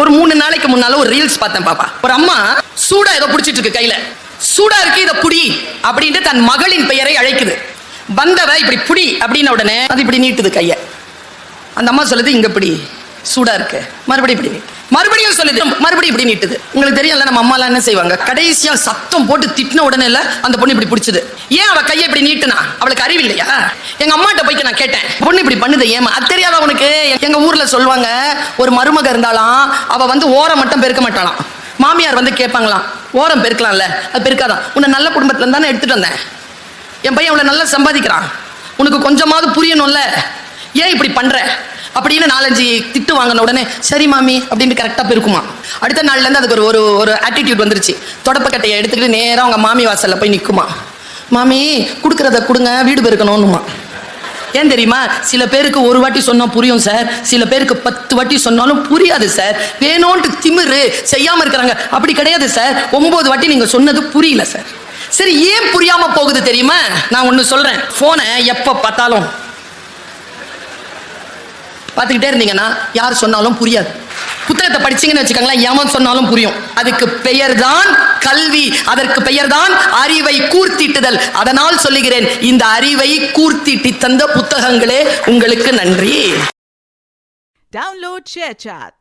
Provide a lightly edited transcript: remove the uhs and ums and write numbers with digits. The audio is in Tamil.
ஒரு 3 நாளைக்கு முன்னால ஒரு ரீல்ஸ் பார்த்தேன் பாப்பா. ஒரு அம்மா சூடா ஏதோ பிடிச்சிட்டு இருக்கு கையில. சூடா இருக்கு இத புடி அப்படின்ட்டு தன் மகளின் பெயரை அழைக்குது. வந்தவ இப்படி புடி அப்படின்ன உடனே அது இப்படி நீட்டுது கைய. அந்த அம்மா சொல்லுது இங்க இப்படி சூடா இருக்கு, மறுபடியும் இப்படி மறுபடியும் சொல்லுது, மறுபடியும் இப்படி நீட்டுது. உங்களுக்கு தெரியல நம்ம அம்மா எல்லாம் என்ன செய்வாங்க, கடைசியா சத்தம் போட்டு திட்டின உடனே இல்ல அந்த பொண்ணு இப்படி பிடிச்சது. ஏன் அவ கையை இப்படி நீட்டுனா? அவளுக்கு அறிவு இல்லையா? எங்க அம்மாட்ட போய் நான் கேட்டேன், பொண்ணு இப்படி பண்ணுது ஏமா? அது தெரியாத உனக்கு? எங்க ஊர்ல சொல்லுவாங்க, ஒரு மருமக இருந்தாலாம், அவ வந்து ஓரம் மட்டும் பெருக்க மாட்டாளாம். மாமியார் வந்து கேட்பாங்களாம், ஓரம் பெருக்கலாம்ல, அது பெருக்காதான். உன்னை நல்ல குடும்பத்துல இருந்தானே எடுத்துட்டு வந்தேன், என் பையன் அவளை நல்லா சம்பாதிக்கிறான், உனக்கு கொஞ்சமாவது புரியணும்ல, ஏன் இப்படி பண்ற அப்படின்னு 4-5 திட்டு வாங்கின உடனே சரி மாமி அப்படின்னு கரெக்டா பெருக்குமா. அடுத்த நாள்ல இருந்து அதுக்கு ஒரு ஆட்டிடியூட் வந்துருச்சு. தொடப்பக்கட்டையை எடுத்துக்கிட்டு நேரம் அவங்க மாமி வாசல்ல போய் நிக்குமா. மாமி கொடுக்கறத கொடுங்க, வீடு பெருக்கணும்னுமா. ஏன் தெரியுமா? சில பேருக்கு ஒரு வாட்டி சொன்னா புரியும் சார், சில பேருக்கு 10 வாட்டி சொன்னாலும் புரியாது சார். வேணும்ட்டு திமிரு செய்யாம இருக்கிறாங்க. அப்படி கிடையாது சார், 9 வாட்டி நீங்க சொன்னது புரியல சார். சரி, ஏன் புரியாம போகுது தெரியுமா? நான் ஒண்ணு சொல்றேன், போனை எப்ப பார்த்தாலும் பார்த்துக்கிட்டே இருந்தீங்கன்னா யார் சொன்னாலும் புரியாது. புத்தகத்தை படிச்சீங்கன்னு வச்சுக்கோங்களேன், எவன் சொன்னாலும் புரியும். அதுக்கு பெயர் தான் கல்வி, அதற்கு பெயர் தான் அறிவை கூர்த்திட்டுதல். அதனால் சொல்லுகிறேன், இந்த அறிவை கூர்த்திட்டி தந்த புத்தகங்களே உங்களுக்கு நன்றி. Download ShareChat.